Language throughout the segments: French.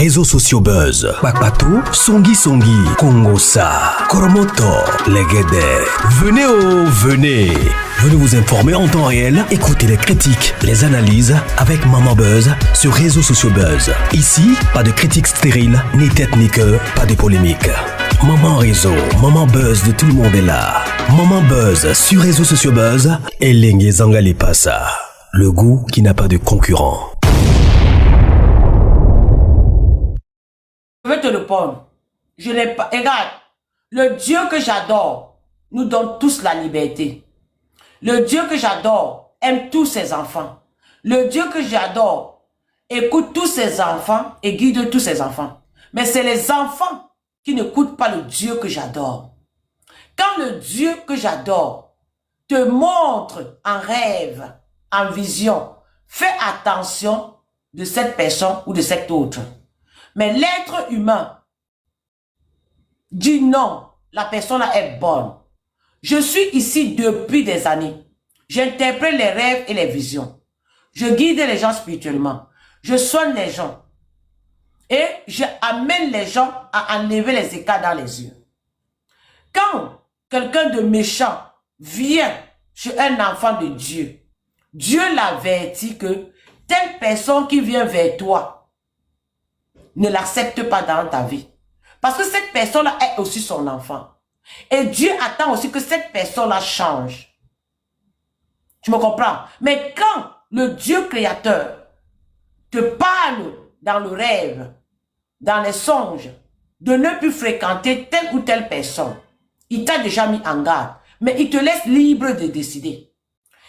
réseaux sociaux buzz. Bakpatou, Songi Songi, Kongosa, Koromoto, Legede. Venez venez. Venez vous informer en temps réel. Écoutez les critiques, les analyses avec Maman Buzz sur réseaux sociaux buzz. Ici, pas de critiques stériles, ni tête ni queue, pas de polémique. Maman réseau, Maman Buzz de tout le monde est là. Maman Buzz sur réseaux sociaux buzz. Et Lengue Zangali Passa. Le goût qui n'a pas de concurrent. Je vais te répondre. Je n'ai pas... Regarde, le Dieu que j'adore nous donne tous la liberté. Le Dieu que j'adore aime tous ses enfants. Le Dieu que j'adore écoute tous ses enfants et guide tous ses enfants. Mais c'est les enfants qui n'écoutent pas le Dieu que j'adore. Quand le Dieu que j'adore te montre en rêve, en vision, fais attention de cette personne ou de cet autre. Mais l'être humain dit non, la personne est bonne. Je suis ici depuis des années. J'interprète les rêves et les visions. Je guide les gens spirituellement. Je soigne les gens. Et j'amène les gens à enlever les écarts dans les yeux. Quand quelqu'un de méchant vient chez un enfant de Dieu, Dieu l'avertit que telle personne qui vient vers toi, ne l'accepte pas dans ta vie. Parce que cette personne-là est aussi son enfant. Et Dieu attend aussi que cette personne-là change. Tu me comprends? Mais quand le Dieu créateur te parle dans le rêve, dans les songes, de ne plus fréquenter telle ou telle personne, il t'a déjà mis en garde, mais il te laisse libre de décider.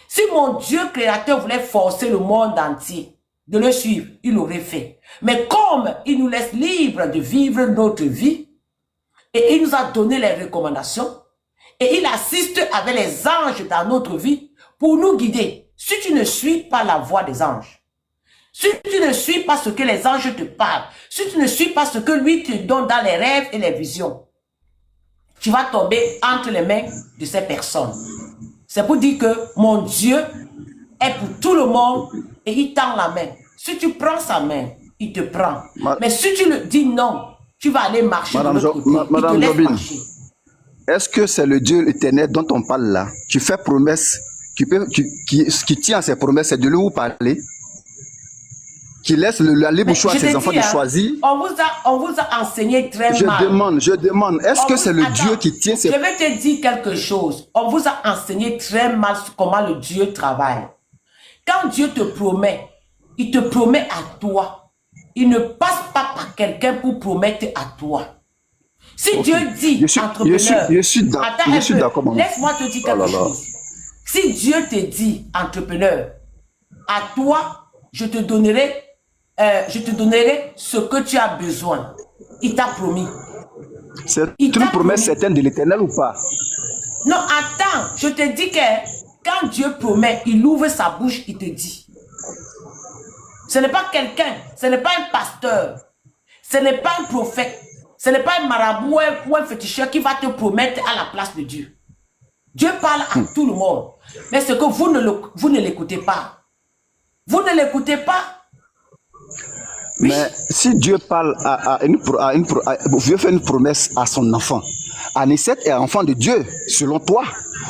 Si mon Dieu créateur voulait forcer le monde entier de le suivre, il l'aurait fait. Mais comme il nous laisse libre de vivre notre vie, et il nous a donné les recommandations, et il assiste avec les anges dans notre vie pour nous guider. Si tu ne suis pas la voie des anges, si tu ne suis pas ce que les anges te parlent, si tu ne suis pas ce que lui te donne dans les rêves et les visions, tu vas tomber entre les mains de ces personnes. C'est pour dire que mon Dieu est pour tout le monde et il tend la main. Si tu prends sa main, il te prend. Mais si tu le dis non, tu vas aller marcher de l'autre côté. Madame Jobin, est-ce que c'est le Dieu éternel dont on parle là? Tu fais promesse, qui tient à ses promesses, c'est de lui vous parler, qui laisse la libre choix à ses enfants de choisir. On vous a enseigné très mal. Je demande, est-ce que c'est le Dieu qui tient ses... Je vais te dire quelque chose. On vous a enseigné très mal comment le Dieu travaille. Quand Dieu te promet, il te promet à toi. Il ne passe pas par quelqu'un pour promettre à toi. Si Dieu dit entrepreneur... Je suis d'accord. Laisse-moi te dire quelque chose. Si Dieu te dit entrepreneur, à toi, je te donnerai ce que tu as besoin. Il t'a promis. C'est une promesse certaine de l'éternel ou pas? Non, attends. Je te dis que quand Dieu promet, il ouvre sa bouche, il te dit. Ce n'est pas quelqu'un, ce n'est pas un pasteur, ce n'est pas un prophète, ce n'est pas un marabout ou un féticheur qui va te promettre à la place de Dieu. Dieu parle à tout le monde. Mais c'est que vous ne l'écoutez pas. Vous ne l'écoutez pas. Oui. Mais si Dieu parle Dieu fait une promesse à son enfant, Anicet est enfant de Dieu, selon toi.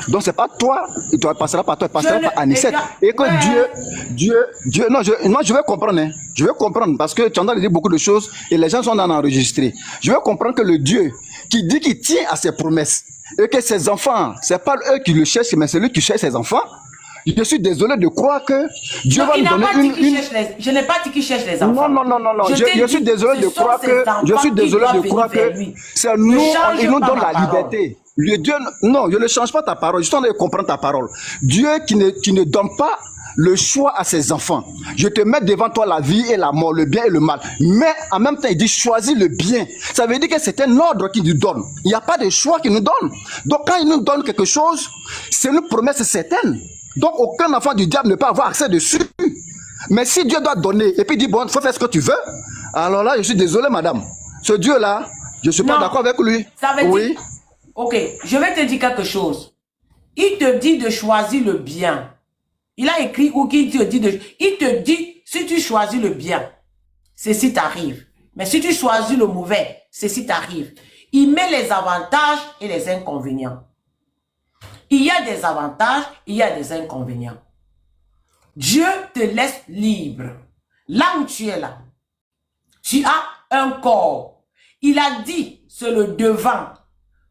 Donc c'est pas toi, il ne passera pas toi, il passera pas Anicet. Et que Dieu, non, je vais comprendre, hein. Je vais comprendre, parce que tu entends dire beaucoup de choses et les gens sont en enregistré. Je vais comprendre que le Dieu qui dit qu'il tient à ses promesses, et que ses enfants, c'est pas eux qui le cherchent, mais c'est lui qui cherche ses enfants. Je suis désolé de croire que Dieu va nous donner une... Je n'ai pas dit qu'il cherche les enfants. Non. Je suis désolé de croire que... C'est nous, il nous donne la liberté. Le Dieu... Non, je ne change pas ta parole. Je suis en train de comprendre ta parole. Dieu qui ne donne pas le choix à ses enfants. Je te mets devant toi la vie et la mort, le bien et le mal. Mais en même temps, il dit choisis le bien. Ça veut dire que c'est un ordre qu'il nous donne. Il n'y a pas de choix qu'il nous donne. Donc quand il nous donne quelque chose, c'est une promesse certaine. Donc aucun enfant du diable ne peut avoir accès dessus. Mais si Dieu doit donner et puis dit bon, il faut faire ce que tu veux, alors là je suis désolé madame. Ce Dieu là, je ne suis pas d'accord avec lui. Ça veut dire... Ok, je vais te dire quelque chose. Il te dit de choisir le bien. Il a écrit ou qu'il te dit il te dit si tu choisis le bien, ceci t'arrive. Mais si tu choisis le mauvais, ceci t'arrive. Il met les avantages et les inconvénients. Il y a des avantages, il y a des inconvénients. Dieu te laisse libre. Là où tu es là, tu as un corps. Il a dit, c'est le devant,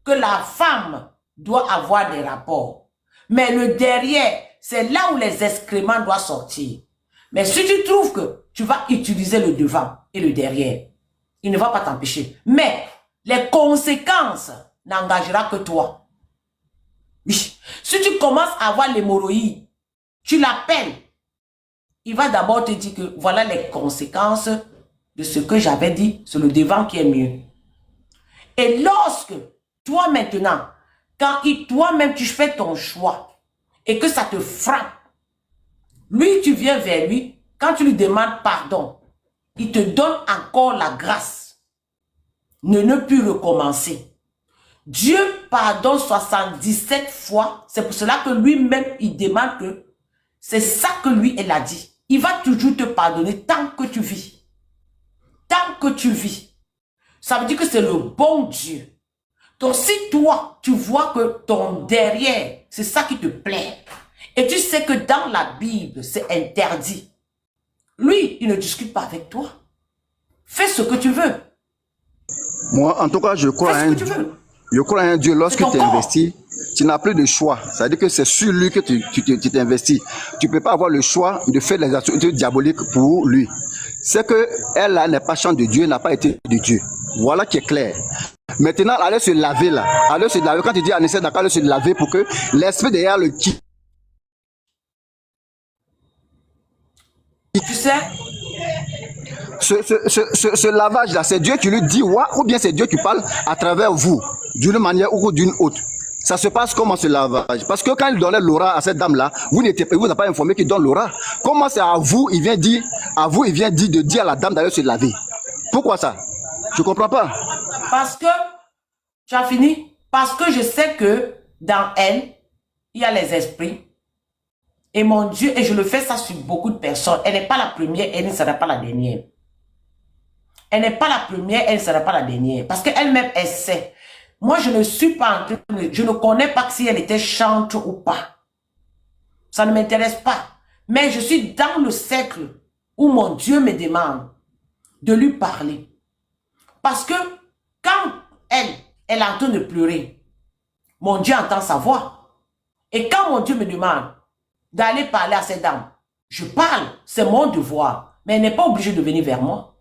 que la femme doit avoir des rapports. Mais le derrière, c'est là où les excréments doivent sortir. Mais si tu trouves que tu vas utiliser le devant et le derrière, il ne va pas t'empêcher. Mais les conséquences n'engageront que toi. Oui. Si tu commences à avoir l'hémorroïde, tu l'appelles. Il va d'abord te dire que voilà les conséquences de ce que j'avais dit, c'est le devant qui est mieux. Et lorsque toi maintenant, quand toi-même tu fais ton choix et que ça te frappe, lui tu viens vers lui, quand tu lui demandes pardon, il te donne encore la grâce de ne plus recommencer. Dieu pardonne 77 fois, c'est pour cela que lui-même il demande que c'est ça que lui il a dit. Il va toujours te pardonner tant que tu vis. Tant que tu vis. Ça veut dire que c'est le bon Dieu. Donc si toi, tu vois que ton derrière, c'est ça qui te plaît, et tu sais que dans la Bible, c'est interdit, lui, il ne discute pas avec toi. Fais ce que tu veux. Moi, en tout cas, je crois à un Dieu. Je crois à un Dieu. Lorsque tu investis, tu n'as plus de choix. Ça veut dire que c'est sur lui que tu t'investis. Tu ne peux pas avoir le choix de faire les actions diaboliques pour lui. C'est que elle n'est pas chante de Dieu, n'a pas été de Dieu. Voilà qui est clair. Maintenant, allez se laver là. Allez se laver. Quand tu dis Anissa, d'accord, allez se laver pour que l'esprit derrière le qui. Tu sais, ce lavage-là, c'est Dieu qui lui dit ouais, ou bien c'est Dieu qui parle à travers vous, d'une manière ou d'une autre. Ça se passe comment ce lavage? Parce que quand il donnait l'aura à cette dame-là, vous n'avez pas informé qu'il donne l'aura. Comment c'est à vous, il vient dire de dire à la dame d'aller se laver? Pourquoi ça? Je ne comprends pas. Parce que, tu as fini? Parce que je sais que dans elle, il y a les esprits. Et mon Dieu, et je le fais ça sur beaucoup de personnes. Elle n'est pas la première, elle ne sera pas la dernière. Elle n'est pas la première, elle ne sera pas la dernière. Parce qu'elle-même, elle sait. Moi, je ne suis pas en train de... Je ne connais pas si elle était chante ou pas. Ça ne m'intéresse pas. Mais je suis dans le cercle où mon Dieu me demande de lui parler. Parce que quand elle est en train de pleurer, mon Dieu entend sa voix. Et quand mon Dieu me demande d'aller parler à cette dame, je parle, c'est mon devoir. Mais elle n'est pas obligée de venir vers moi.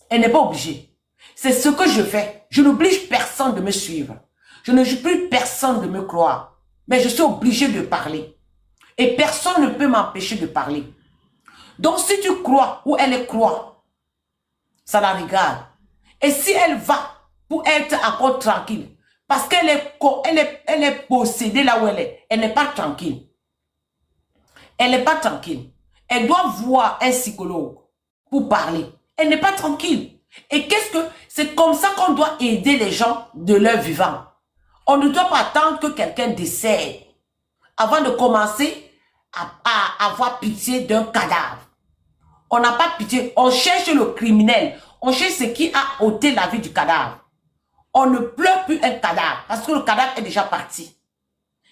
Elle n'est pas obligée. C'est ce que je fais. Je n'oblige personne de me suivre. Je ne prie personne de me croire. Mais je suis obligée de parler. Et personne ne peut m'empêcher de parler. Donc si tu crois ou elle croit, ça la regarde. Et si elle va pour être encore tranquille, parce qu'elle est possédée là où elle n'est pas tranquille. Elle n'est pas tranquille. Elle doit voir un psychologue pour parler. Elle n'est pas tranquille. Et c'est comme ça qu'on doit aider les gens de leur vivant. On ne doit pas attendre que quelqu'un décède avant de commencer à avoir pitié d'un cadavre. On n'a pas pitié. On cherche le criminel. On cherche ce qui a ôté la vie du cadavre. On ne pleure plus un cadavre parce que le cadavre est déjà parti.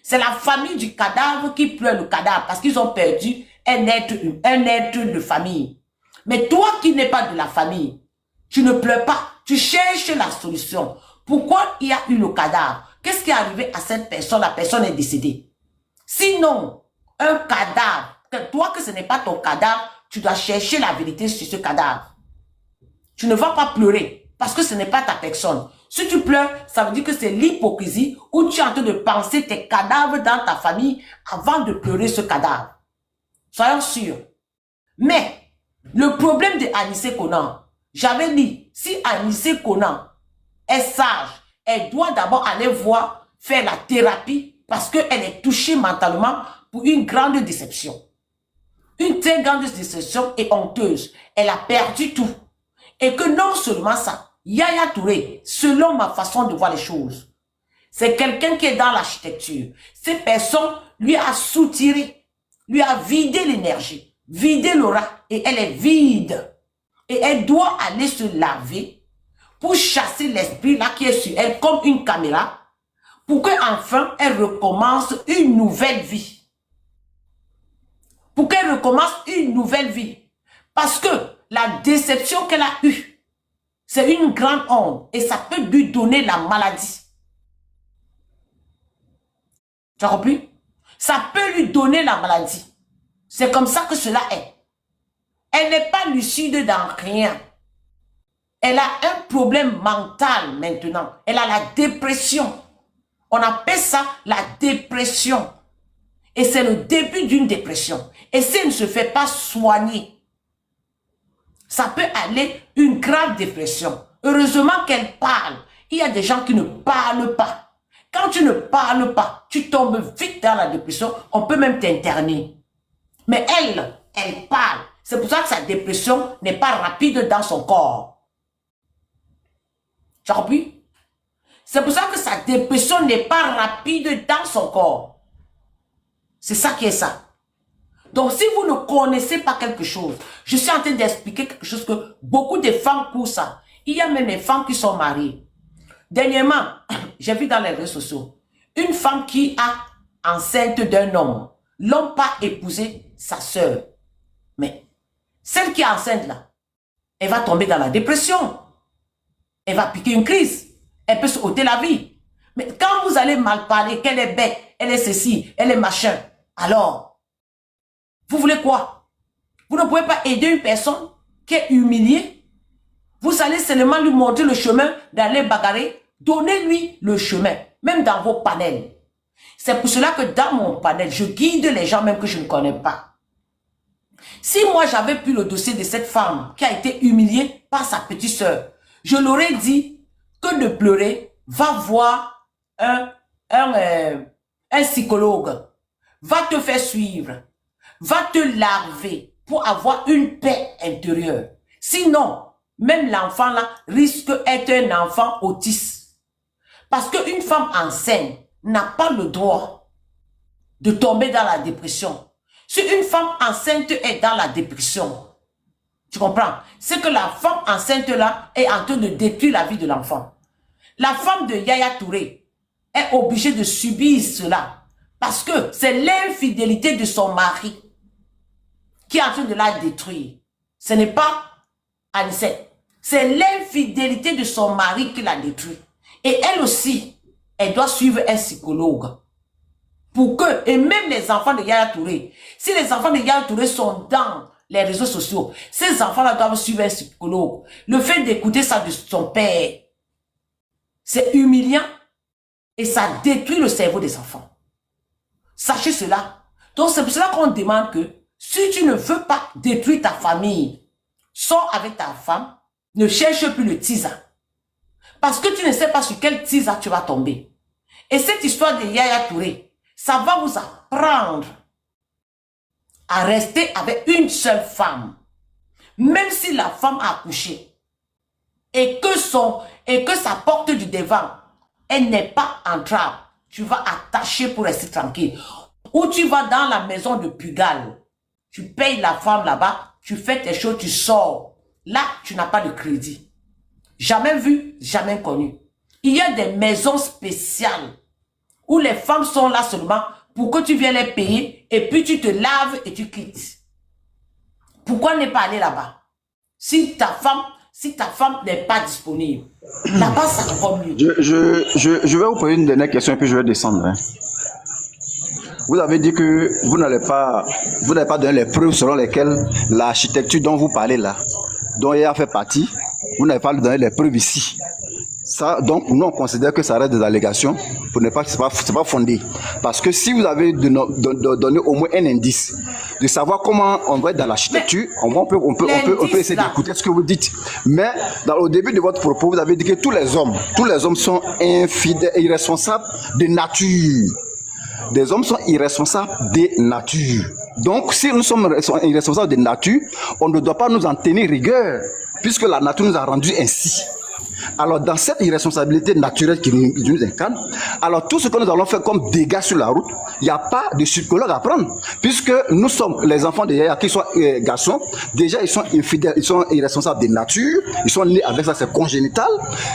C'est la famille du cadavre qui pleure le cadavre parce qu'ils ont perdu un être de famille. Mais toi qui n'es pas de la famille, tu ne pleures pas. Tu cherches la solution. Pourquoi il y a eu le cadavre? Qu'est-ce qui est arrivé à cette personne? La personne est décédée. Sinon, un cadavre, toi que ce n'est pas ton cadavre, tu dois chercher la vérité sur ce cadavre. Tu ne vas pas pleurer parce que ce n'est pas ta personne. Si tu pleures, ça veut dire que c'est l'hypocrisie où tu es en train de penser tes cadavres dans ta famille avant de pleurer ce cadavre. Soyons sûrs. Mais, le problème de Anissé Konan, j'avais dit, si Anissé Konan est sage, elle doit d'abord aller faire la thérapie parce qu'elle est touchée mentalement pour une grande déception. Une très grande déception et honteuse. Elle a perdu tout. Et que non seulement ça, Yaya Touré, selon ma façon de voir les choses, c'est quelqu'un qui est dans l'architecture. Cette personne lui a soutiré, lui a vidé l'énergie, vidé l'aura et elle est vide. Et elle doit aller se laver pour chasser l'esprit là qui est sur elle comme une caméra pour qu'enfin elle recommence une nouvelle vie. Pour qu'elle recommence une nouvelle vie. Parce que la déception qu'elle a eue, c'est une grande honte et ça peut lui donner la maladie. Tu as compris? Ça peut lui donner la maladie. C'est comme ça que cela est. Elle n'est pas lucide dans rien. Elle a un problème mental maintenant. Elle a la dépression. On appelle ça la dépression. Et c'est le début d'une dépression. Et si elle ne se fait pas soigner, ça peut aller une grave dépression. Heureusement qu'elle parle. Il y a des gens qui ne parlent pas. Quand tu ne parles pas, tu tombes vite dans la dépression. On peut même t'interner. Mais elle parle. C'est pour ça que sa dépression n'est pas rapide dans son corps. Tu as compris? C'est pour ça que sa dépression n'est pas rapide dans son corps. C'est ça qui est ça. Donc, si vous ne connaissez pas quelque chose, je suis en train d'expliquer quelque chose que beaucoup de femmes pour ça. Il y a même des femmes qui sont mariées. Dernièrement, j'ai vu dans les réseaux sociaux, une femme qui a enceinte d'un homme. L'homme pas épousé sa sœur. Mais celle qui est enceinte là, elle va tomber dans la dépression. Elle va piquer une crise. Elle peut se ôter la vie. Mais quand vous allez mal parler, qu'elle est bête, elle est ceci, elle est machin, alors, vous voulez quoi? Vous ne pouvez pas aider une personne qui est humiliée. Vous allez seulement lui montrer le chemin d'aller bagarrer. Donnez-lui le chemin, même dans vos panels. C'est pour cela que dans mon panel, je guide les gens même que je ne connais pas. Si moi j'avais pu le dossier de cette femme qui a été humiliée par sa petite sœur, je l'aurais dit que de pleurer, va voir un psychologue, va te faire suivre, va te laver pour avoir une paix intérieure. Sinon, même l'enfant là risque d'être un enfant autiste. Parce qu'une femme enceinte n'a pas le droit de tomber dans la dépression. Si une femme enceinte est dans la dépression, tu comprends? C'est que la femme enceinte là est en train de détruire la vie de l'enfant. La femme de Yaya Touré est obligée de subir cela parce que c'est l'infidélité de son mari qui est en train de la détruire. Ce n'est pas Anicette. C'est l'infidélité de son mari qui la détruit. Et elle aussi, elle doit suivre un psychologue. Pour que, et même les enfants de Yaya Touré, si les enfants de Yaya Touré sont dans les réseaux sociaux, ces enfants-là doivent suivre un psychologue. Le fait d'écouter ça de son père, c'est humiliant et ça détruit le cerveau des enfants. Sachez cela. Donc c'est pour cela qu'on demande que si tu ne veux pas détruire ta famille, sors avec ta femme, ne cherche plus le tisa. Parce que tu ne sais pas sur quel tisa tu vas tomber. Et cette histoire de Yaya Touré, ça va vous apprendre à rester avec une seule femme. Même si la femme a accouché. Et que sa porte du devant, elle n'est pas en trappe. Tu vas attacher pour rester tranquille. Ou tu vas dans la maison de Pugal. Tu payes la femme là-bas. Tu fais tes choses, tu sors. Là, tu n'as pas de crédit. Jamais vu, jamais connu. Il y a des maisons spéciales où les femmes sont là seulement pour que tu viennes les payer et puis tu te laves et tu quittes. Pourquoi ne pas aller là-bas? Si ta femme n'est pas disponible, là-bas ça va mieux. Je vais vous poser une dernière question et puis je vais descendre. Hein. Vous avez dit que vous n'avez pas donné les preuves selon lesquelles l'architecture dont vous parlez là, dont il a fait partie, vous n'avez pas donné les preuves ici. Ça, donc, nous, on considère que ça reste des allégations, pour ne pas, c'est pas fondé. Parce que si vous avez donné au moins un indice, de savoir comment on va être dans l'architecture, on peut essayer d'écouter ce que vous dites. Mais, au début de votre propos, vous avez dit que tous les hommes sont infidèles et irresponsables de nature. Des hommes sont irresponsables de nature. Donc, si nous sommes irresponsables de nature, on ne doit pas nous en tenir rigueur, puisque la nature nous a rendu ainsi. Alors, dans cette irresponsabilité naturelle qui nous incarne, alors tout ce que nous allons faire comme dégâts sur la route, il n'y a pas de psychologue à prendre. Puisque nous sommes les enfants de Yaya, qu'ils soient garçons, déjà ils sont infidèles, ils sont irresponsables de nature, ils sont nés avec ça, c'est congénital.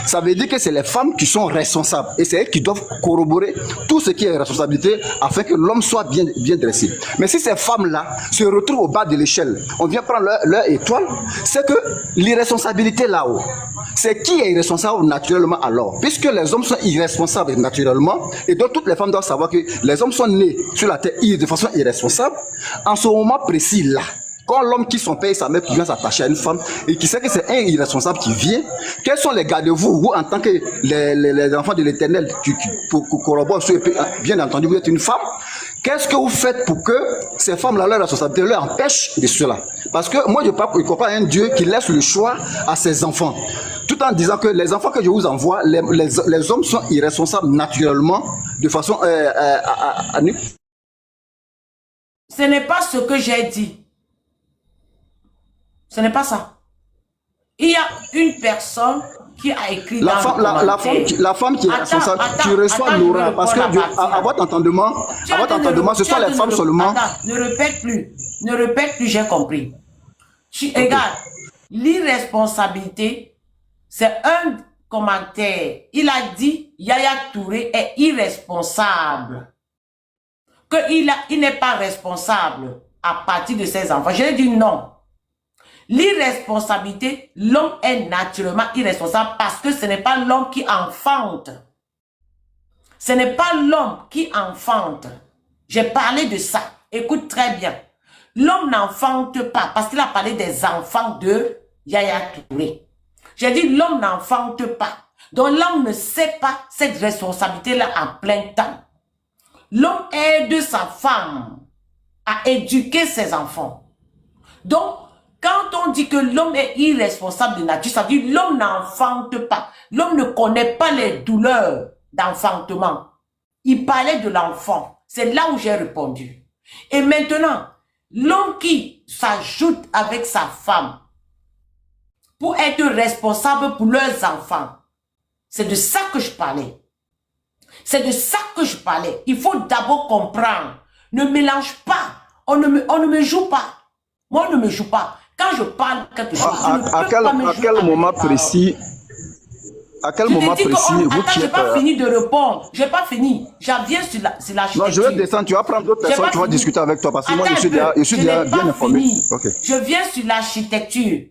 Ça veut dire que c'est les femmes qui sont responsables. Et c'est elles qui doivent corroborer tout ce qui est responsabilité afin que l'homme soit bien dressé. Mais si ces femmes-là se retrouvent au bas de l'échelle, on vient prendre leur étoile, c'est que l'irresponsabilité là-haut, c'est qui est irresponsable naturellement alors? Puisque les hommes sont irresponsables naturellement, et donc toutes les femmes doivent savoir que les hommes sont nés sur la terre de façon irresponsable, en ce moment précis là, quand l'homme qui son père et sa mère qui vient s'attacher à une femme et qui sait que c'est un irresponsable qui vient, quels sont les garde-vous, vous en tant que les enfants de l'Éternel qui corroborent sur bien entendu vous êtes une femme, qu'est-ce que vous faites pour que ces femmes-là, leur responsabilité leur empêche de cela? Parce que moi je ne crois pas à un Dieu qui laisse le choix à ses enfants, tout en disant que les enfants que je vous envoie, les hommes sont irresponsables naturellement de façon Ce n'est pas ce que j'ai dit. Ce n'est pas ça. Il y a une personne qui a écrit la femme qui est responsable, tu reçois l'aura. Parce que à votre entendement, ce sont les femmes seulement. Attends, ne répète plus. Ne répète plus, j'ai compris. Regarde, l'irresponsabilité, c'est un commentaire. Il a dit Yaya Touré est irresponsable. Il n'est pas responsable à partir de ses enfants. Je lui ai dit non. L'irresponsabilité, l'homme est naturellement irresponsable parce que ce n'est pas l'homme qui enfante. Ce n'est pas l'homme qui enfante. J'ai parlé de ça. Écoute très bien. L'homme n'enfante pas parce qu'il a parlé des enfants de Yaya Touré. J'ai dit l'homme n'enfante pas. Donc l'homme ne sait pas cette responsabilité-là en plein temps. L'homme aide sa femme à éduquer ses enfants. Donc, quand on dit que l'homme est irresponsable de nature, ça veut dire l'homme n'enfante pas. L'homme ne connaît pas les douleurs d'enfantement. Il parlait de l'enfant. C'est là où j'ai répondu. Et maintenant, l'homme qui s'ajoute avec sa femme pour être responsable pour leurs enfants, c'est de ça que je parlais. C'est de ça que je parlais. Il faut d'abord comprendre. Ne mélange pas. On ne me joue pas. Moi, on ne me joue pas. Quand je parle quelque chose, à quel moment précis, vous qui n'ai pas fini de répondre. Je n'ai pas fini. J'en viens sur l'architecture. Non, je vais descendre. Tu vas prendre d'autres personnes qui vont discuter avec toi parce que moi, je suis déjà bien informé. Okay. Je viens sur l'architecture.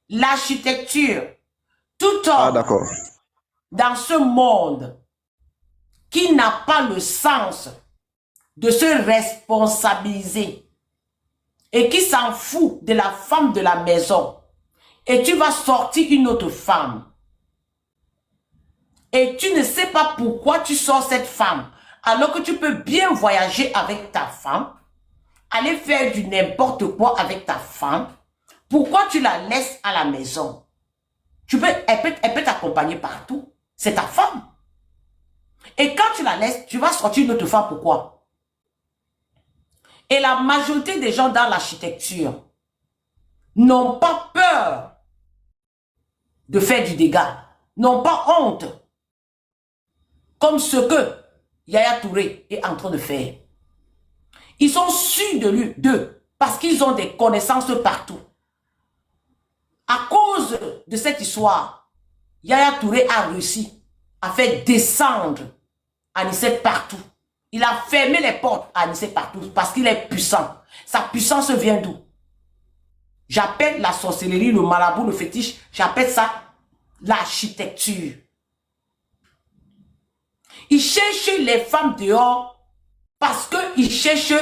L'architecture. Tout homme dans ce monde qui n'a pas le sens de se responsabiliser et qui s'en fout de la femme de la maison, et tu vas sortir une autre femme, et tu ne sais pas pourquoi tu sors cette femme, alors que tu peux bien voyager avec ta femme, aller faire du n'importe quoi avec ta femme, pourquoi tu la laisses à la maison? Elle peut t'accompagner partout, c'est ta femme. Et quand tu la laisses, tu vas sortir une autre femme, pourquoi? Et la majorité des gens dans l'architecture n'ont pas peur de faire du dégât, n'ont pas honte, comme ce que Yaya Touré est en train de faire. Ils sont sûrs d'eux parce qu'ils ont des connaissances partout. À cause de cette histoire, Yaya Touré a réussi à faire descendre Anicet partout. Il a fermé les portes à Anicet partout parce qu'il est puissant. Sa puissance vient d'où? J'appelle la sorcellerie, le marabout, le fétiche, j'appelle ça l'architecture. Il cherche les femmes dehors parce qu'il cherche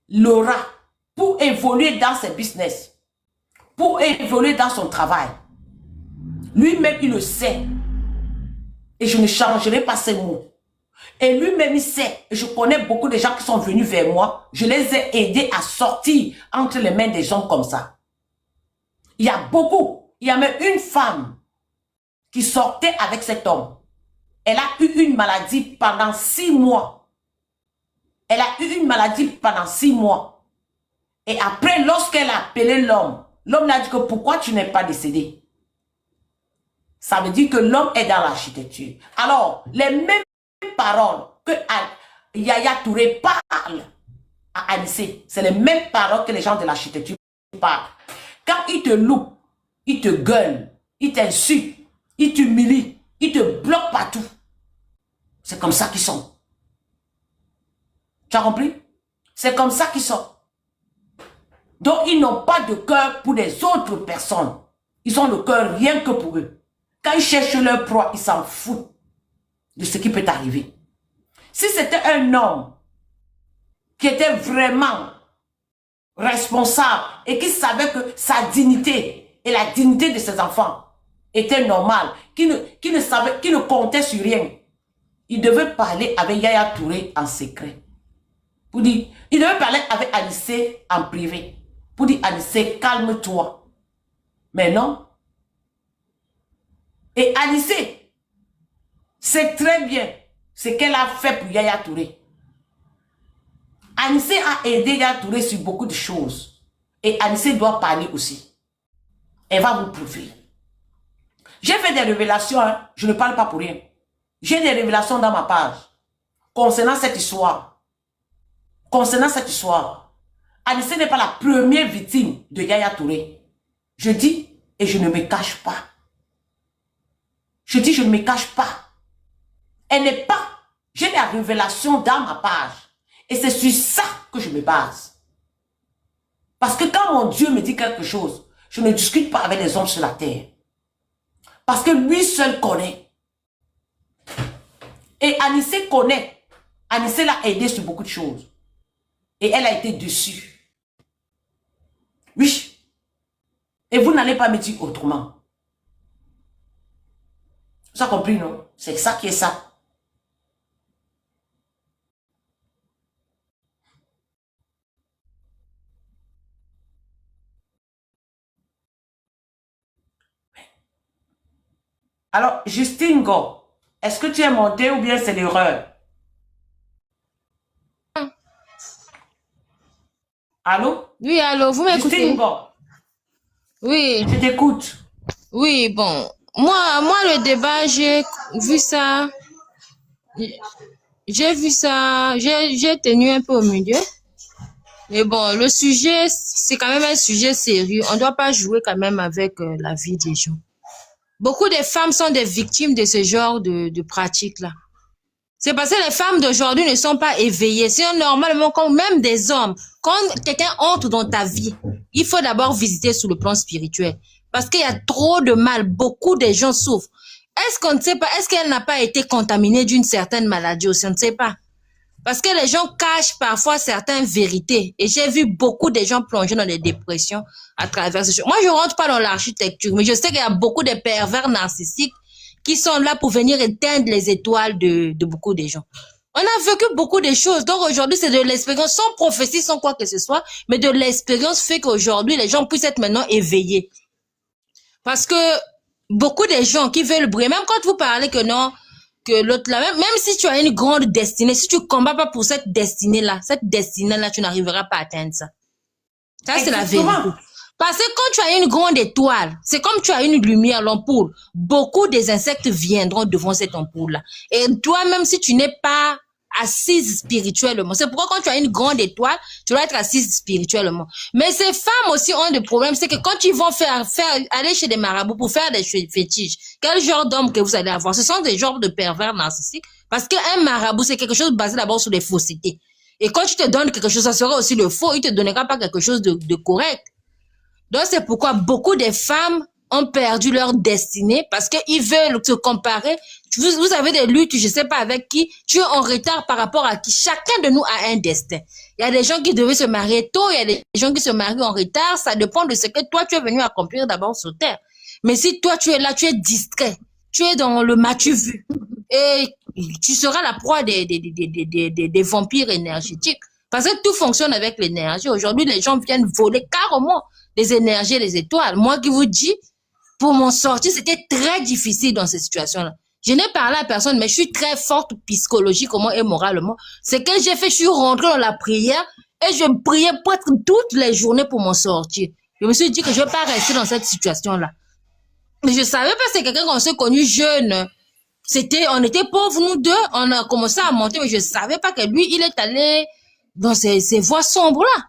l'aura pour évoluer dans ses business, pour évoluer dans son travail. Lui-même, il le sait. Et je ne changerai pas ces mots. Et lui-même, il sait. Et je connais beaucoup de gens qui sont venus vers moi. Je les ai aidés à sortir entre les mains des gens comme ça. Il y a beaucoup. Il y a même une femme qui sortait avec cet homme. Elle a eu une maladie pendant 6 mois. Elle a eu une maladie pendant 6 mois. Et après, lorsqu'elle a appelé l'homme, l'homme lui a dit que pourquoi tu n'es pas décédé? Ça veut dire que l'homme est dans l'architecture. Alors, les mêmes paroles que Yaya Touré parle à Anissé, c'est les mêmes paroles que les gens de l'architecture parlent. Quand ils te louent, ils te gueulent, ils t'insultent, ils t'humilient, ils te bloquent partout. C'est comme ça qu'ils sont. Tu as compris? C'est comme ça qu'ils sont. Donc, ils n'ont pas de cœur pour les autres personnes. Ils ont le cœur rien que pour eux. Quand ils cherchent leur proie, ils s'en foutent de ce qui peut arriver. Si c'était un homme qui était vraiment responsable et qui savait que sa dignité et la dignité de ses enfants étaient normales, qui ne comptait sur rien, il devait parler avec Yaya Touré en secret. Pour dire, il devait parler avec Anissé en privé. Pour dire, Anissé, calme-toi. Mais non. Et Anissé, c'est très bien ce qu'elle a fait pour Yaya Touré. Anissé a aidé Yaya Touré sur beaucoup de choses. Et Anissé doit parler aussi. Elle va vous prouver. J'ai fait des révélations, hein. Je ne parle pas pour rien. J'ai des révélations dans ma page concernant cette histoire. Concernant cette histoire. Anissé n'est pas la première victime de Yaya Touré. Je dis et je ne me cache pas. Je dis je ne me cache pas. Elle n'est pas. J'ai des révélations dans ma page. Et c'est sur ça que je me base. Parce que quand mon Dieu me dit quelque chose, je ne discute pas avec les hommes sur la terre. Parce que lui seul connaît. Et Anissé connaît. Anissé l'a aidé sur beaucoup de choses. Et elle a été dessus. Oui. Et vous n'allez pas me dire autrement. Vous avez compris, non? C'est ça qui est ça. Alors, Justine Go, est-ce que tu es montée ou bien c'est l'erreur? Allô? Oui, allô, vous m'écoutez? Justine Go, Oui, je t'écoute. oui, bon. Moi, le débat, j'ai vu ça, j'ai tenu un peu au milieu. Mais bon, le sujet, c'est quand même un sujet sérieux. On ne doit pas jouer quand même avec la vie des gens. Beaucoup de femmes sont des victimes de ce genre de pratiques-là. C'est parce que les femmes d'aujourd'hui ne sont pas éveillées. C'est normalement comme même des hommes. Quand quelqu'un entre dans ta vie, il faut d'abord visiter sur le plan spirituel. Parce qu'il y a trop de mal. Beaucoup de gens souffrent. Est-ce qu'on ne sait pas, est-ce qu'elle n'a pas été contaminée d'une certaine maladie aussi? On ne sait pas. Parce que les gens cachent parfois certaines vérités. Et j'ai vu beaucoup de gens plonger dans des dépressions à travers ces choses. Moi, je rentre pas dans l'architecture, mais je sais qu'il y a beaucoup de pervers narcissiques qui sont là pour venir éteindre les étoiles de beaucoup de gens. On a vécu beaucoup de choses. Donc aujourd'hui, c'est de l'expérience, sans prophétie, sans quoi que ce soit, mais de l'expérience fait qu'aujourd'hui, les gens puissent être maintenant éveillés. Parce que beaucoup de gens qui veulent briller, même quand vous parlez que non, que l'autre là, même si tu as une grande destinée, si tu combats pas pour cette destinée-là, tu n'arriveras pas à atteindre ça. Ça, c'est la vérité. Parce que quand tu as une grande étoile, c'est comme tu as une lumière, l'ampoule. Beaucoup des insectes viendront devant cette ampoule-là. Et toi, même si tu n'es pas assise spirituellement, c'est pourquoi quand tu as une grande étoile, tu dois être assise spirituellement. Mais ces femmes aussi ont des problèmes, c'est que quand ils vont aller chez des marabouts pour faire des fétiches, quel genre d'homme que vous allez avoir? Ce sont des genres de pervers narcissiques. Parce qu'un marabout, c'est quelque chose basé d'abord sur les faussetés. Et quand tu te donnes quelque chose, ça sera aussi le faux, il te donnera pas quelque chose de correct. Donc, c'est pourquoi beaucoup de femmes ont perdu leur destinée parce qu'ils veulent se comparer. Vous avez des luttes, je sais pas avec qui, tu es en retard par rapport à qui. Chacun de nous a un destin. Il y a des gens qui devaient se marier tôt, il y a des gens qui se marient en retard. Ça dépend de ce que toi, tu es venu accomplir d'abord sur terre. Mais si toi, tu es là, tu es distrait, tu es dans le m'as-tu vu, et tu seras la proie des vampires énergétiques. Parce que tout fonctionne avec l'énergie. Aujourd'hui, les gens viennent voler carrément les énergies et les étoiles. Moi qui vous dis, pour m'en sortir, c'était très difficile dans ces situations-là. Je n'ai parlé à personne, mais je suis très forte psychologiquement et moralement. C'est que j'ai fait, je suis rentrée dans la prière et je priais presque toutes les journées pour m'en sortir. Je me suis dit que je ne vais pas rester dans cette situation-là. Mais je savais pas, c'est quelqu'un qu'on s'est connu jeune. On était pauvres, nous deux. On a commencé à monter, mais je savais pas que lui, il est allé dans ces voies sombres-là.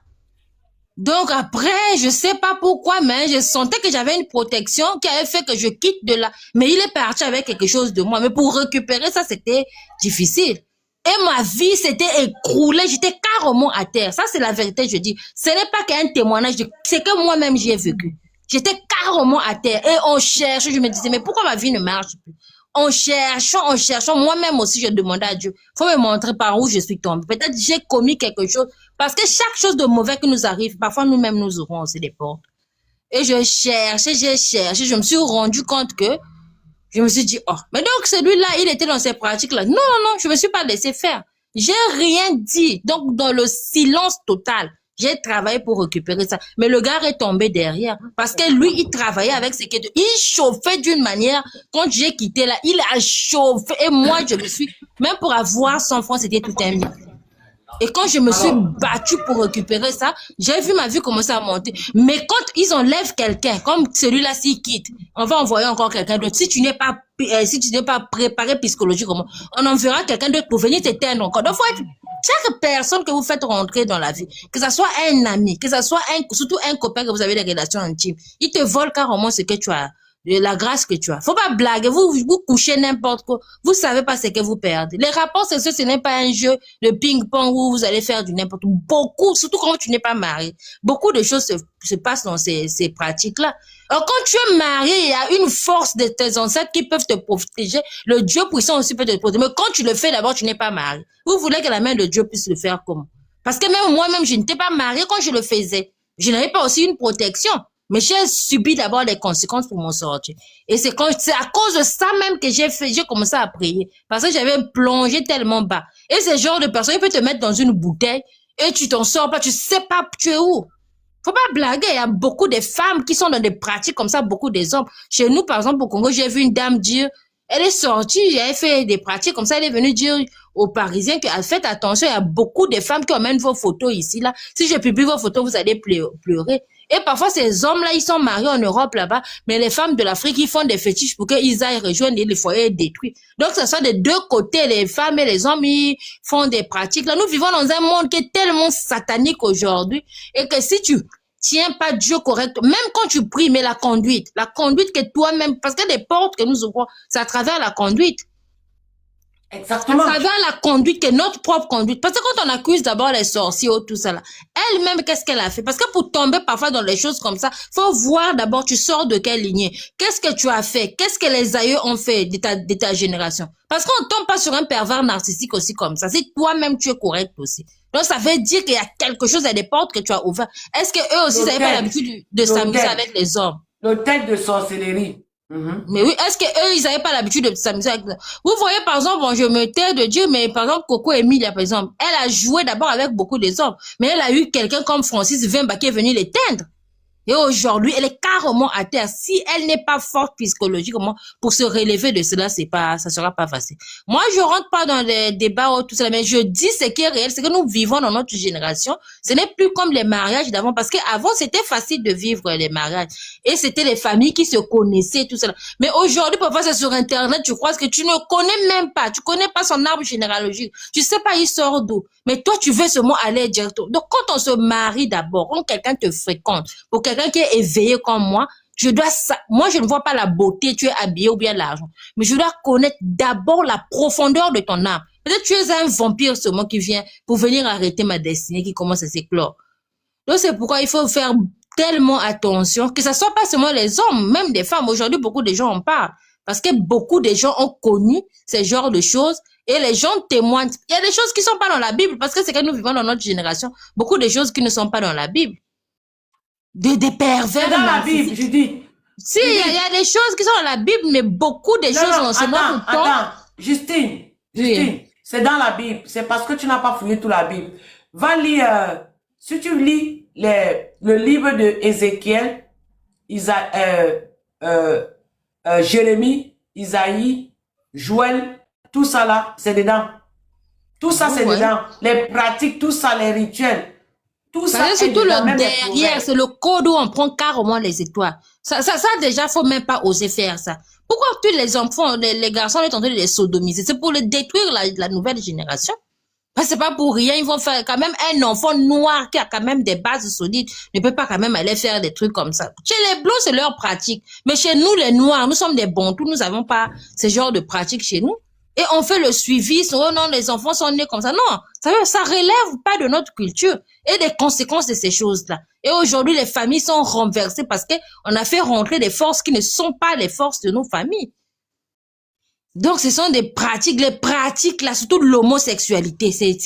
Donc après, je sais pas pourquoi, mais je sentais que j'avais une protection qui avait fait que je quitte de là. Mais il est parti avec quelque chose de moi. Mais pour récupérer ça, c'était difficile. Et ma vie s'était écroulée. J'étais carrément à terre. Ça, c'est la vérité, je dis. Ce n'est pas qu'un témoignage, c'est que moi-même, j'y ai vécu. J'étais carrément à terre. Et on cherche. Je me disais, mais pourquoi ma vie ne marche plus? En cherchant, moi-même aussi, je demandais à Dieu, faut me montrer par où je suis tombée. Peut-être j'ai commis quelque chose, parce que chaque chose de mauvais qui nous arrive, parfois nous-mêmes nous ouvrons aussi des portes. Et j'ai cherché, je me suis rendu compte que, je me suis dit, oh, mais donc celui-là, il était dans ces pratiques-là. Non, je me suis pas laissé faire. J'ai rien dit. Donc, dans le silence total, j'ai travaillé pour récupérer ça. Mais le gars est tombé derrière. Parce que lui, il travaillait avec ce qu'il... Il chauffait d'une manière. Quand j'ai quitté là, il a chauffé. Et moi, je me suis... Même pour avoir 100 francs, c'était tout un mythe. Et quand je me suis battue pour récupérer ça, j'ai vu ma vie commencer à monter. Mais quand ils enlèvent quelqu'un, comme celui-là s'il quitte, on va envoyer encore quelqu'un d'autre. Si tu n'es pas préparé psychologiquement, on enverra quelqu'un d'autre pour venir t'éteindre encore. Donc, faut être... Chaque personne que vous faites rentrer dans la vie, que ce soit un ami, que ce soit surtout un copain que vous avez des relations intimes, il te vole carrément ce que tu as, la grâce que tu as. Faut pas blaguer, vous couchez n'importe quoi, vous savez pas ce que vous perdez. Les rapports sexuels, ce n'est pas un jeu de ping-pong où vous allez faire du n'importe quoi. Beaucoup, surtout quand tu n'es pas marié, beaucoup de choses se passent dans ces pratiques-là. Alors, quand tu es marié, il y a une force de tes ancêtres qui peuvent te protéger. Le Dieu puissant aussi peut te protéger. Mais quand tu le fais, d'abord, tu n'es pas marié. Vous voulez que la main de Dieu puisse le faire comment? Parce que même moi-même, je n'étais pas mariée quand je le faisais. Je n'avais pas aussi une protection. Mais j'ai subi d'abord les conséquences pour m'en sortir. Et c'est à cause de ça même que j'ai commencé à prier. Parce que j'avais plongé tellement bas. Et ce genre de personne, il peut te mettre dans une bouteille et tu t'en sors pas, tu sais pas tu es où. Faut pas blaguer, il y a beaucoup de femmes qui sont dans des pratiques comme ça, beaucoup des hommes. Chez nous, par exemple, au Congo, j'ai vu une dame dire, elle est sortie, elle fait des pratiques comme ça, elle est venue dire aux Parisiens que, faites attention, il y a beaucoup de femmes qui emmènent vos photos ici, là. Si je publie vos photos, vous allez pleurer. Et parfois, ces hommes-là, ils sont mariés en Europe, là-bas, mais les femmes de l'Afrique, ils font des fétiches pour qu'ils aillent rejoindre et les foyers détruits. Donc, ce sont des deux côtés, les femmes et les hommes, ils font des pratiques. Là, nous vivons dans un monde qui est tellement satanique aujourd'hui, et que si tu tiens pas Dieu correct, même quand tu pries, mais la conduite que toi-même, parce que les portes que nous ouvrons, c'est à travers la conduite. Exactement. À travers la conduite, que notre propre conduite. Parce que quand on accuse d'abord les sorciers ou tout ça là, elle-même, qu'est-ce qu'elle a fait? Parce que pour tomber parfois dans les choses comme ça, faut voir d'abord, tu sors de quelle lignée? Qu'est-ce que tu as fait? Qu'est-ce que les aïeux ont fait de ta génération? Parce qu'on tombe pas sur un pervers narcissique aussi comme ça. Si toi-même, tu es correct aussi. Donc, ça veut dire qu'il y a quelque chose à des portes que tu as ouvertes. Est-ce que eux aussi, ils n'avaient pas l'habitude de s'amuser avec les hommes? L'hôtel de sorcellerie. Mais oui, est-ce que eux, ils n'avaient pas l'habitude de s'amuser avec... Vous voyez, par exemple, bon, je me tais de dire, mais par exemple, Coco Emilia, par exemple, elle a joué d'abord avec beaucoup des hommes, mais elle a eu quelqu'un comme Francis Vemba qui est venu l'éteindre. Et aujourd'hui, elle est carrément à terre. Si elle n'est pas forte psychologiquement pour se relever de cela, ça sera pas facile. Moi, je rentre pas dans les débats ou tout ça, mais je dis ce qui est réel, c'est que nous vivons dans notre génération. Ce n'est plus comme les mariages d'avant, parce qu'avant, c'était facile de vivre les mariages. Et c'était les familles qui se connaissaient, tout cela. Mais aujourd'hui, parfois, c'est sur Internet, tu crois que tu ne connais même pas. Tu connais pas son arbre généalogique. Tu sais pas, il sort d'où. Mais toi, tu veux seulement aller directement. Donc, quand on se marie d'abord, quand quelqu'un te fréquente, pour quelqu'un qui est éveillé comme moi, moi, je ne vois pas la beauté, tu es habillé ou bien l'argent. Mais je dois connaître d'abord la profondeur de ton âme. Peut-être tu es un vampire seulement qui vient pour venir arrêter ma destinée qui commence à s'éclore. Donc, c'est pourquoi il faut faire tellement attention, que ça soit pas seulement les hommes, même des femmes. Aujourd'hui, beaucoup de gens en parlent. Parce que beaucoup de gens ont connu ce genre de choses et les gens témoignent. Il y a des choses qui sont pas dans la Bible parce que c'est que nous vivons dans notre génération. Beaucoup de choses qui ne sont pas dans la Bible. Des pervers. C'est dans la Bible, je dis. Si, il y a des choses qui sont dans la Bible, mais beaucoup de choses dans ce notre temps. Attends, Justine, c'est dans la Bible. C'est parce que tu n'as pas fouillé toute la Bible. Va lire, si tu lis le livre de Ézéchiel, Jérémie, Isaïe, Joël, tout ça là, c'est dedans. Tout ça, c'est dedans. Les pratiques, tout ça, les rituels. Tout ça Parce que est surtout dedans, le même les derrière, proverbes. c'est le code où on prend carrément les étoiles. Ça, déjà, faut même pas oser faire ça. Pourquoi tous les enfants, les garçons, on est en train de les sodomiser? C'est pour les détruire la nouvelle génération. Parce que c'est pas pour rien, ils vont faire quand même un enfant noir qui a quand même des bases solides, ne peut pas quand même aller faire des trucs comme ça. Chez les blancs, c'est leur pratique. Mais chez nous, les noirs, nous sommes des bons, nous n'avons pas ce genre de pratique chez nous. Et on fait le suivi, oh non, les enfants sont nés comme ça. Non, ça relève pas de notre culture et des conséquences de ces choses-là. Et aujourd'hui, les familles sont renversées parce que on a fait rentrer des forces qui ne sont pas les forces de nos familles. Donc, ce sont des pratiques, les pratiques, là, surtout l'homosexualité. C'est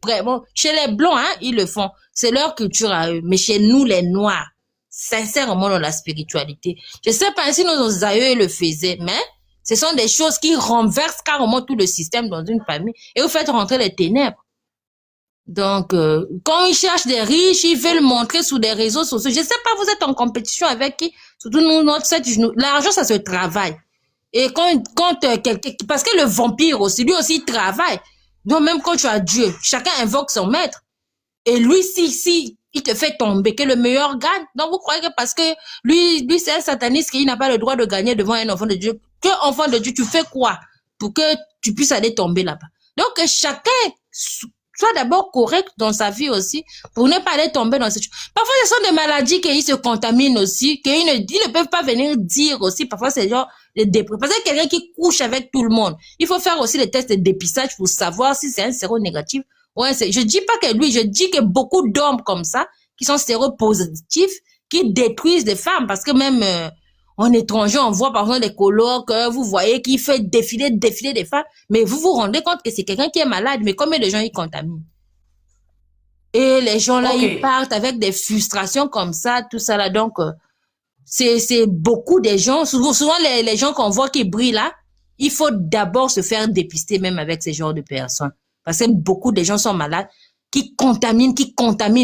vraiment, chez les blancs, hein, ils le font. C'est leur culture à eux. Mais chez nous, les noirs, sincèrement, dans la spiritualité. Je sais pas si nos aïeux le faisaient, mais ce sont des choses qui renversent carrément tout le système dans une famille. Et vous faites rentrer les ténèbres. Donc, quand ils cherchent des riches, ils veulent montrer sur des réseaux sociaux. Je sais pas, vous êtes en compétition avec qui? Surtout nous, l'argent, ça se travaille. Et quand quelqu'un, parce que le vampire aussi, lui aussi, il travaille. Donc, même quand tu as Dieu, chacun invoque son maître. Et lui, si, il te fait tomber, que le meilleur gagne. Donc, vous croyez que parce que lui, c'est un sataniste qui n'a pas le droit de gagner devant un enfant de Dieu. Que enfant de Dieu, tu fais quoi pour que tu puisses aller tomber là-bas? Donc, que chacun soit d'abord correct dans sa vie aussi, pour ne pas aller tomber dans cette chose. Parfois, ce sont des maladies qu'ils se contaminent aussi, qu'ils ne peuvent pas venir dire aussi. Parfois, c'est genre les dépressions. Parce que quelqu'un qui couche avec tout le monde, il faut faire aussi les tests de dépistage pour savoir si c'est un séronégatif. Ouais, je dis pas que lui, je dis que beaucoup d'hommes comme ça, qui sont séropositifs, qui détruisent des femmes, parce que même en étranger, on voit par exemple des colloques, vous voyez qu'il fait défiler des femmes, mais vous vous rendez compte que c'est quelqu'un qui est malade, mais combien de gens il contamine? Et les gens là, ils partent avec des frustrations comme ça, tout ça là, donc c'est beaucoup de gens, souvent les gens qu'on voit qui brillent là, il faut d'abord se faire dépister même avec ce genre de personnes, parce que beaucoup de gens sont malades, qui contamine.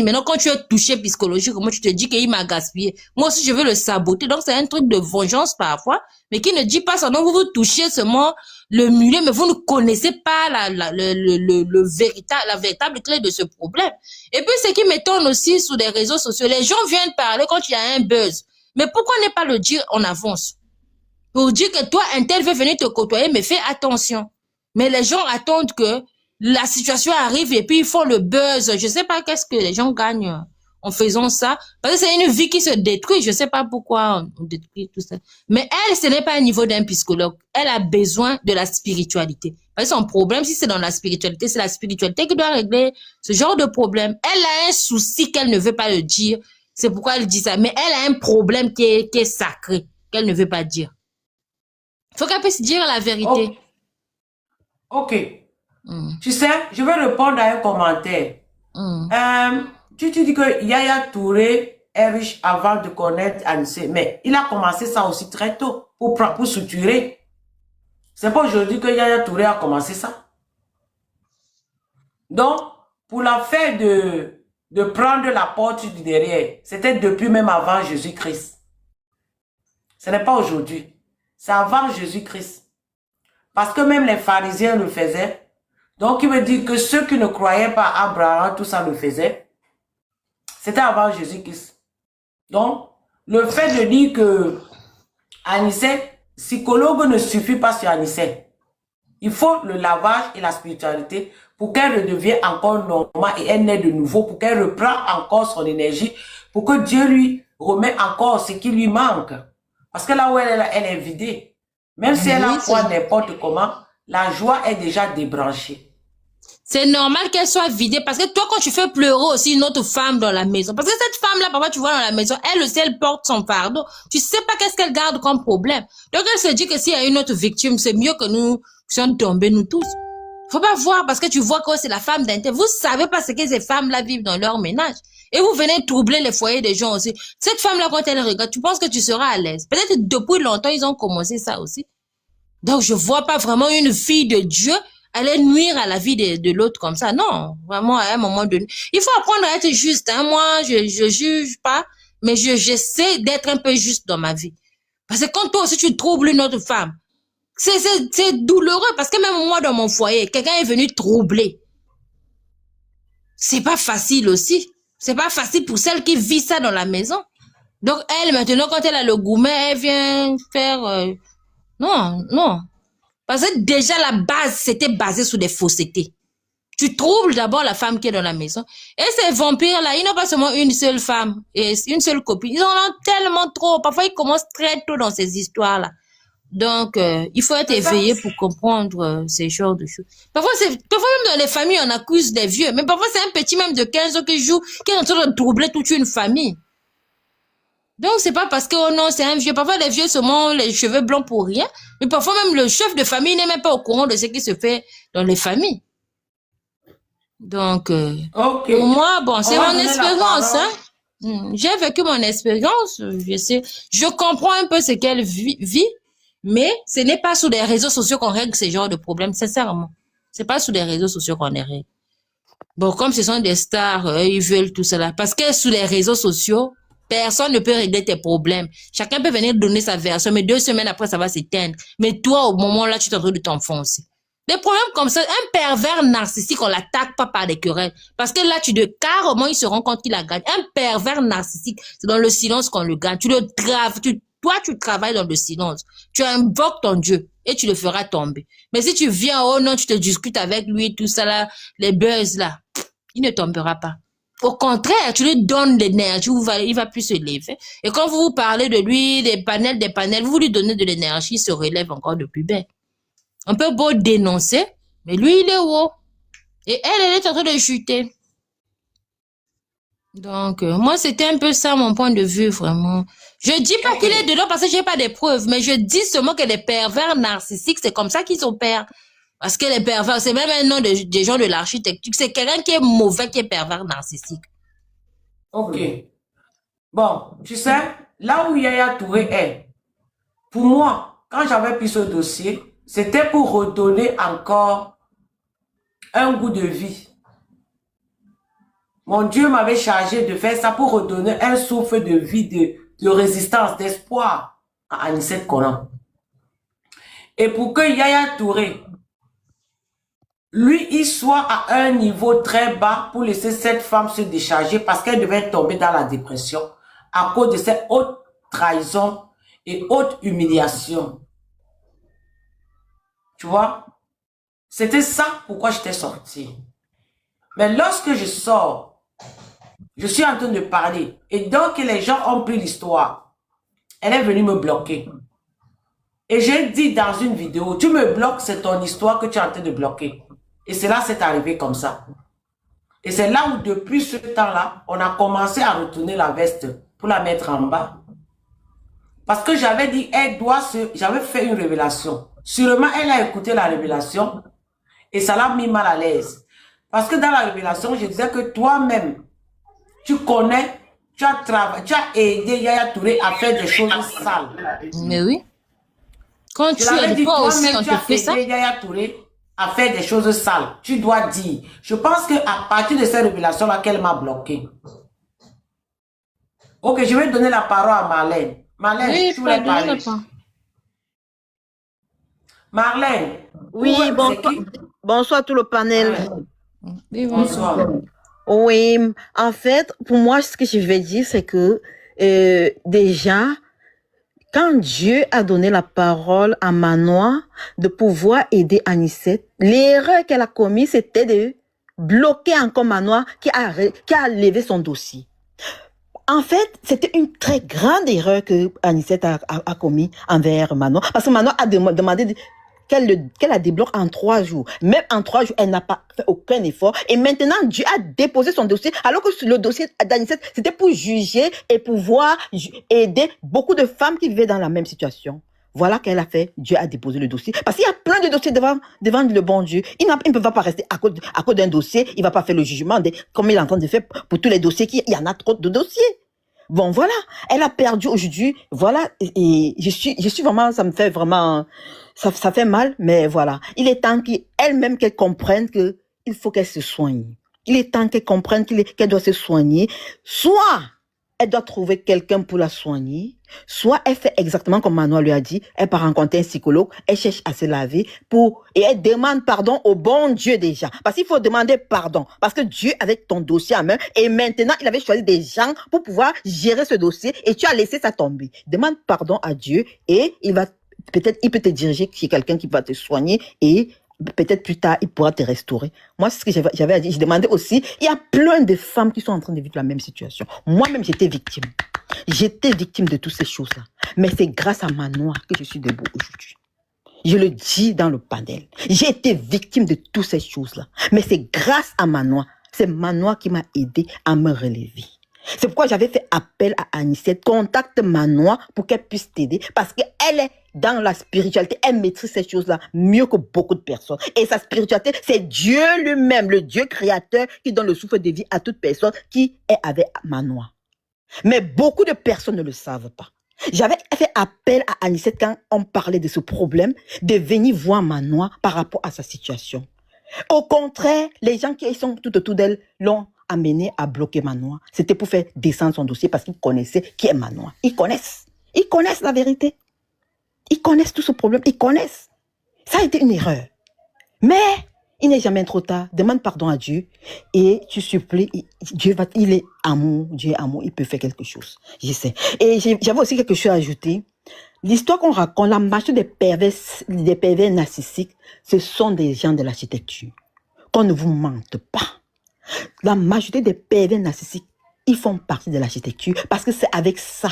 Maintenant, quand tu es touché psychologiquement, tu te dis qu'il m'a gaspillé. Moi aussi, je veux le saboter. Donc, c'est un truc de vengeance parfois, mais qui ne dit pas ça. Donc, vous touchez seulement le mulet, mais vous ne connaissez pas la véritable clé de ce problème. Et puis, ce qui m'étonne aussi sur les réseaux sociaux, les gens viennent parler quand il y a un buzz. Mais pourquoi ne pas le dire en avance? Pour dire que toi, un tel veut venir te côtoyer, mais fais attention. Mais les gens attendent que la situation arrive et puis ils font le buzz. Je sais pas qu'est-ce que les gens gagnent en faisant ça. Parce que c'est une vie qui se détruit. Je sais pas pourquoi on détruit tout ça. Mais elle, ce n'est pas un niveau d'un psychologue. Elle a besoin de la spiritualité. Parce que son problème, si c'est dans la spiritualité, c'est la spiritualité qui doit régler ce genre de problème. Elle a un souci qu'elle ne veut pas le dire. C'est pourquoi elle dit ça. Mais elle a un problème qui est sacré, qu'elle ne veut pas dire. Faut qu'elle puisse dire la vérité. Ok. Tu sais, je vais répondre à un commentaire. Tu dis que Yaya Touré est riche avant de connaître Anissé, mais il a commencé ça aussi très tôt pour structurer. C'est pas aujourd'hui que Yaya Touré a commencé ça. Donc, pour l'affaire de prendre la porte du derrière, c'était depuis même avant Jésus-Christ. Ce n'est pas aujourd'hui. C'est avant Jésus-Christ. Parce que même les pharisiens le faisaient. Donc, il veut dire que ceux qui ne croyaient pas à Abraham, tout ça le faisait. C'était avant Jésus-Christ. Donc, le fait de dire que Anissé, psychologue ne suffit pas sur Anissé. Il faut le lavage et la spiritualité pour qu'elle redevienne encore normale et elle naît de nouveau, pour qu'elle reprenne encore son énergie, pour que Dieu lui remette encore ce qui lui manque. Parce que là où elle est vidée. Même si elle a foi n'importe comment, la joie est déjà débranchée. C'est normal qu'elle soit vidée parce que toi, quand tu fais pleurer aussi une autre femme dans la maison, parce que cette femme-là, parfois, tu vois dans la maison, elle aussi, elle porte son fardeau. Tu sais pas qu'est-ce qu'elle garde comme problème. Donc, elle se dit que s'il y a une autre victime, c'est mieux que nous sommes tombés, nous tous. Faut pas voir parce que tu vois que c'est la femme d'un tel. Vous savez pas ce que ces femmes-là vivent dans leur ménage. Et vous venez troubler les foyers des gens aussi. Cette femme-là, quand elle regarde, tu penses que tu seras à l'aise. Peut-être depuis longtemps, ils ont commencé ça aussi. Donc, je vois pas vraiment une fille de Dieu aller nuire à la vie de l'autre comme ça. Non, vraiment, à un moment donné. Il faut apprendre à être juste. Hein. Moi, je juge pas, mais j'essaie d'être un peu juste dans ma vie. Parce que quand toi aussi, tu troubles une autre femme, c'est douloureux. Parce que même moi, dans mon foyer, quelqu'un est venu troubler. C'est pas facile aussi. C'est pas facile pour celle qui vit ça dans la maison. Donc, elle, maintenant, quand elle a le gourmet, elle vient faire... Non, non. Parce que déjà, la base, c'était basé sur des faussetés. Tu troubles d'abord la femme qui est dans la maison. Et ces vampires-là, ils n'ont pas seulement une seule femme et une seule copine. Ils en ont tellement trop. Parfois, ils commencent très tôt dans ces histoires-là. Donc, il faut être éveillé pour comprendre ces genres de choses. Parfois même dans les familles, on accuse des vieux. Mais parfois, c'est un petit même de 15 ans qui joue, qui est en train de troubler toute une famille. Donc, c'est pas parce que, oh non, c'est un vieux. Parfois, les vieux se montent les cheveux blancs pour rien. Mais parfois, même le chef de famille n'est même pas au courant de ce qui se fait dans les familles. Donc, pour moi, bon, c'est mon expérience, hein. J'ai vécu mon expérience, je sais. Je comprends un peu ce qu'elle vit, mais ce n'est pas sur les réseaux sociaux qu'on règle ce genre de problème, sincèrement. C'est pas sur les réseaux sociaux qu'on les règle. Bon, comme ce sont des stars, ils veulent tout cela. Parce que sur les réseaux sociaux, personne ne peut régler tes problèmes. Chacun peut venir donner sa version, mais 2 semaines après, ça va s'éteindre. Mais toi, au moment là, tu es en train de t'enfoncer. Des problèmes comme ça, un pervers narcissique, on l'attaque pas par des querelles. Parce que là, carrément, il se rend compte qu'il a gagné. Un pervers narcissique, c'est dans le silence qu'on le gagne. Tu le graves, toi, tu travailles dans le silence. Tu invoques ton Dieu et tu le feras tomber. Mais si tu viens, oh non, tu te discutes avec lui, tout ça là, les buzz là, il ne tombera pas. Au contraire, tu lui donnes l'énergie, il va plus se lever. Et quand vous parlez de lui, des panels, vous lui donnez de l'énergie, il se relève encore de plus belle. On peut beau dénoncer, mais lui, il est haut. Et elle est en train de chuter. Donc, moi, c'était un peu ça mon point de vue, vraiment. Je dis pas qu'il est dedans parce que j'ai pas de preuves, mais je dis seulement que les pervers narcissiques, c'est comme ça qu'ils opèrent. Parce que les pervers, c'est même un nom des gens de l'architecture. C'est quelqu'un qui est mauvais, qui est pervers narcissique. Ok. Bon, tu sais, là où Yaya Touré est, pour moi, quand j'avais pris ce dossier, c'était pour redonner encore un goût de vie. Mon Dieu m'avait chargé de faire ça pour redonner un souffle de vie, de résistance, d'espoir à Anicet Konan. Et pour que Yaya Touré, lui, il soit à un niveau très bas pour laisser cette femme se décharger parce qu'elle devait tomber dans la dépression à cause de cette haute trahison et haute humiliation. Tu vois? C'était ça pourquoi j'étais sortie. Mais lorsque je sors, je suis en train de parler. Et donc, les gens ont pris l'histoire. Elle est venue me bloquer. Et j'ai dit dans une vidéo, tu me bloques, c'est ton histoire que tu es en train de bloquer. Et cela s'est arrivé comme ça. Et c'est là où, depuis ce temps-là, on a commencé à retourner la veste pour la mettre en bas. Parce que j'avais dit, j'avais fait une révélation. Sûrement, elle a écouté la révélation et ça l'a mis mal à l'aise. Parce que dans la révélation, je disais que toi-même, tu connais, tu as aidé Yaya Touré à faire des choses sales. Mais oui. Quand tu es toi aussi, on te fait ça. Yaya Touré à faire des choses sales. Tu dois dire. Je pense qu'à partir de cette révélation-là, qu'elle m'a bloqué. Ok, je vais donner la parole à Marlène. Marlène, Oui, tu voulais parler. pas. Marlène. Oui, bonsoir tout le panel. Oui, Bonsoir. Oui, en fait, pour moi, ce que je vais dire, c'est que déjà, quand Dieu a donné la parole à Manoa de pouvoir aider Anicet, l'erreur qu'elle a commise, c'était de bloquer encore Manoa qui a levé son dossier. En fait, c'était une très grande erreur que Anicet a commis envers Manoa, parce que Manoa a demandé qu'elle la débloque en 3 jours. Même en 3 jours, elle n'a pas fait aucun effort. Et maintenant, Dieu a déposé son dossier, alors que le dossier d'Anicet, c'était pour juger et pouvoir aider beaucoup de femmes qui vivaient dans la même situation. Voilà qu'elle a fait. Dieu a déposé le dossier. Parce qu'il y a plein de dossiers devant le bon Dieu. Il ne peut pas rester à cause d'un dossier. Il ne va pas faire le jugement comme il est en train de faire pour tous les dossiers. Il y en a trop de dossiers. Bon, voilà. Elle a perdu aujourd'hui. Voilà. Et je suis vraiment, ça me fait vraiment, ça fait mal, mais voilà. Il est temps qu'elle-même qu'elle comprenne que il faut qu'elle se soigne. Il est temps qu'elle comprenne qu'elle doit se soigner. Soit elle doit trouver quelqu'un pour la soigner, soit elle fait exactement comme Manoa lui a dit, elle part rencontrer un psychologue, elle cherche à se laver et elle demande pardon au bon Dieu déjà. Parce qu'il faut demander pardon, parce que Dieu avait ton dossier en main et maintenant il avait choisi des gens pour pouvoir gérer ce dossier et tu as laissé ça tomber. Demande pardon à Dieu et il peut te diriger chez quelqu'un qui va te soigner et peut-être plus tard, il pourra te restaurer. Moi, c'est ce que j'avais à dire. Je demandais aussi, il y a plein de femmes qui sont en train de vivre la même situation. Moi-même, j'étais victime. J'étais victime de toutes ces choses-là. Mais c'est grâce à Manoa que je suis debout aujourd'hui. Je le dis dans le panel. J'ai été victime de toutes ces choses-là. Mais c'est grâce à Manoa. C'est Manoa qui m'a aidé à me relever. C'est pourquoi j'avais fait appel à Anicette. Contacte Manoa pour qu'elle puisse t'aider. Parce qu'elle est dans la spiritualité. Elle maîtrise ces choses-là mieux que beaucoup de personnes. Et sa spiritualité, c'est Dieu lui-même, le Dieu créateur qui donne le souffle de vie à toute personne qui est avec Manoa. Mais beaucoup de personnes ne le savent pas. J'avais fait appel à Anicette quand on parlait de ce problème, de venir voir Manoa par rapport à sa situation. Au contraire, les gens qui sont tout autour d'elle l'ont amené à bloquer Manoa. C'était pour faire descendre son dossier parce qu'ils connaissaient qui est Manoa. Ils connaissent. Ils connaissent la vérité. Ils connaissent tout ce problème. Ils connaissent. Ça a été une erreur. Mais il n'est jamais trop tard. Demande pardon à Dieu et tu supplies. Il est amour. Dieu est amour. Il peut faire quelque chose. Je sais. Et j'avais aussi quelque chose à ajouter. L'histoire qu'on raconte, la majorité des pervers narcissiques, ce sont des gens de l'architecture. Qu'on ne vous mente pas. La majorité des pervers narcissiques, ils font partie de l'architecture parce que c'est avec ça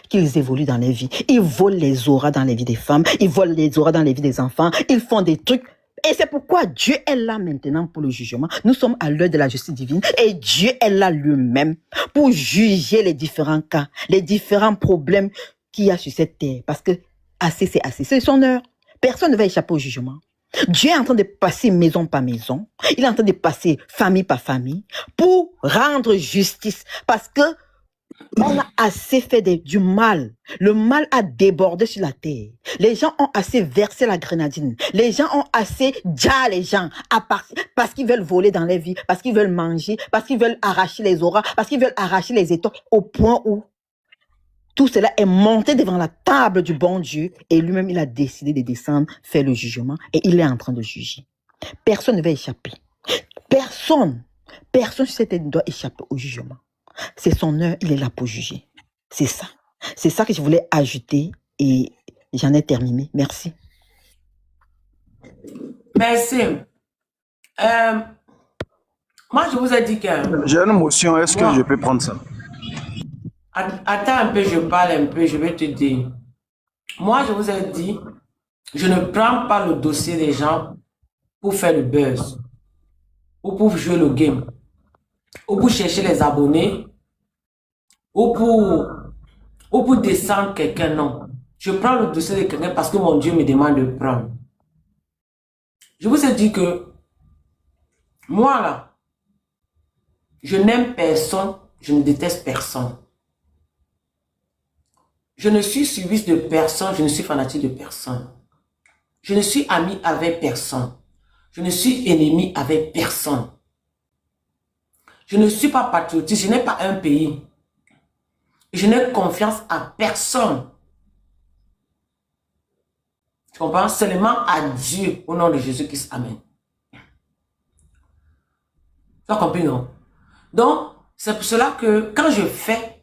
qu'ils évoluent dans les vies. Ils volent les auras dans les vies des femmes, ils volent les auras dans les vies des enfants, ils font des trucs. Et c'est pourquoi Dieu est là maintenant pour le jugement. Nous sommes à l'heure de la justice divine et Dieu est là lui-même pour juger les différents cas, les différents problèmes qu'il y a sur cette terre. Parce que assez, c'est assez. C'est son heure. Personne ne va échapper au jugement. Dieu est en train de passer maison par maison. Il est en train de passer famille par famille pour rendre justice. Parce que on a assez fait du mal. Le mal a débordé sur la terre. Les gens ont assez versé la grenadine. Les gens ont assez déjà les gens parce qu'ils veulent voler dans les vies, parce qu'ils veulent manger, parce qu'ils veulent arracher les auras, parce qu'ils veulent arracher les étoiles au point où tout cela est monté devant la table du bon Dieu et lui-même, il a décidé de descendre, faire le jugement et il est en train de juger. Personne ne va échapper. Personne sur cette terre ne doit échapper au jugement. C'est son heure, il est là pour juger. C'est ça. C'est ça que je voulais ajouter et j'en ai terminé. Merci. Merci. Moi, je vous ai dit que... J'ai une motion, est-ce que je peux prendre ça? Attends un peu, je parle un peu, je vais te dire. Moi, je vous ai dit, je ne prends pas le dossier des gens pour faire le buzz, ou pour jouer le game, ou pour chercher les abonnés, ou pour descendre quelqu'un, non. Je prends le dossier de quelqu'un parce que mon Dieu me demande de prendre. Je vous ai dit que, moi là, je n'aime personne, je ne déteste personne. Je ne suis suiviste de personne, je ne suis fanatique de personne. Je ne suis ami avec personne. Je ne suis ennemi avec personne. Je ne suis pas patriotique, je n'ai pas un pays. Je n'ai confiance à personne. Tu comprends? Seulement à Dieu, au nom de Jésus-Christ. Amen. Tu as compris, non? Donc, c'est pour cela que quand je fais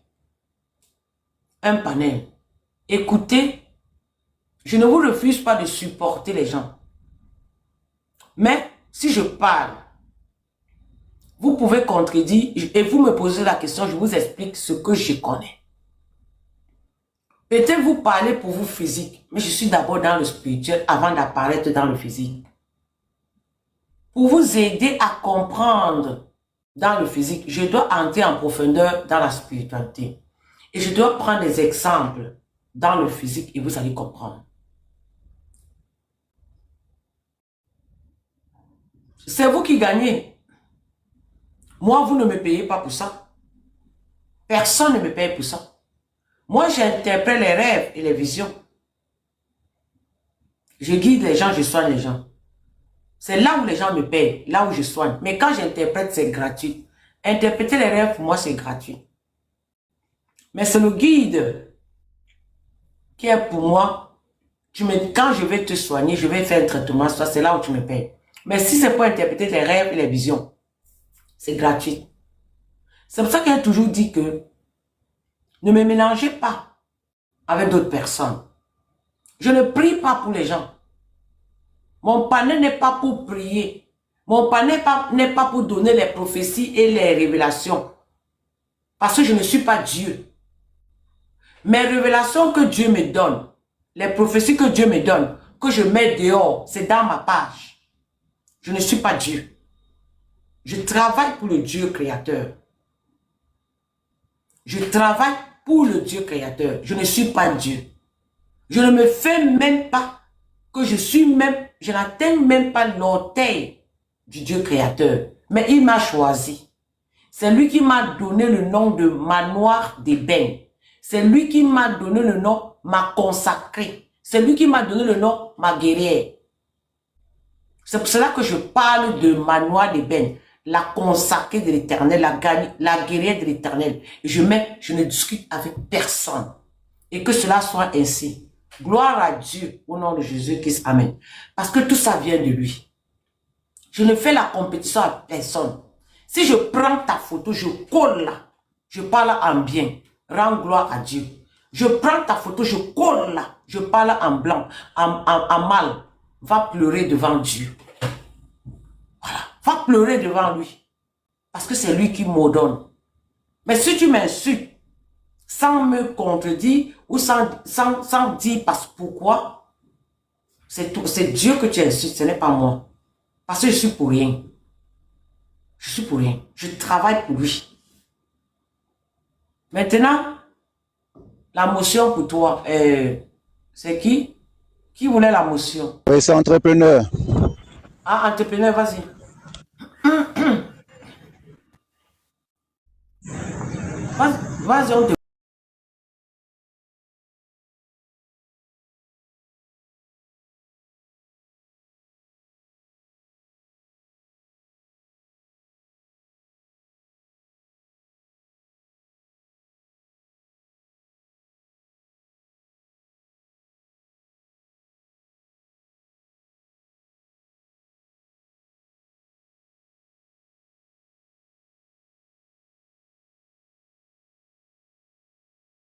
un panel, écoutez, je ne vous refuse pas de supporter les gens. Mais si je parle, vous pouvez contredire et vous me posez la question, je vous explique ce que je connais. Peut-être vous parlez pour vous physique, mais je suis d'abord dans le spirituel avant d'apparaître dans le physique. Pour vous aider à comprendre dans le physique, je dois entrer en profondeur dans la spiritualité. Et je dois prendre des exemples dans le physique et vous allez comprendre. C'est vous qui gagnez. Moi, vous ne me payez pas pour ça. Personne ne me paye pour ça. Moi, j'interprète les rêves et les visions. Je guide les gens, je soigne les gens. C'est là où les gens me payent, là où je soigne. Mais quand j'interprète, c'est gratuit. Interpréter les rêves, pour moi, c'est gratuit. Mais c'est le guide qui est pour moi. Quand je vais te soigner, je vais faire un traitement, c'est là où tu me payes. Mais si c'est pour interpréter tes rêves et les visions, c'est gratuit. C'est pour ça qu'elle a toujours dit que ne me mélangez pas avec d'autres personnes. Je ne prie pas pour les gens. Mon panel n'est pas pour prier. Mon panel n'est pas pour donner les prophéties et les révélations. Parce que je ne suis pas Dieu. Mes révélations que Dieu me donne, les prophéties que Dieu me donne, que je mets dehors, c'est dans ma page. Je ne suis pas Dieu. Je travaille pour le Dieu créateur. Je travaille pour le Dieu créateur. Je ne suis pas Dieu. Je ne me fais même pas que je n'atteins même pas l'orteil du Dieu créateur. Mais il m'a choisi. C'est lui qui m'a donné le nom de manoir d'ébène. C'est lui qui m'a donné le nom m'a consacré. C'est lui qui m'a donné le nom ma guerrière. C'est pour cela que je parle de manoir d'ébène. La consacrée de l'Éternel, la guerrière de l'Éternel. Et je ne discute avec personne. Et que cela soit ainsi. Gloire à Dieu au nom de Jésus-Christ. Amen. Parce que tout ça vient de lui. Je ne fais la compétition à personne. Si je prends ta photo, je colle là. Je parle en bien. Rends gloire à Dieu. Je prends ta photo, je colle là. Je parle en blanc, en mal. Va pleurer devant Dieu. Voilà. Va pleurer devant lui. Parce que c'est lui qui m'ordonne. Mais si tu m'insultes, sans me contredire, ou sans dire pourquoi, c'est Dieu que tu insultes, ce n'est pas moi. Parce que je suis pour rien. Je suis pour rien. Je travaille pour lui. Maintenant, la motion pour toi, c'est qui? Qui voulait la motion? Oui, c'est entrepreneur. Ah, entrepreneur, vas-y. Vas-y, on te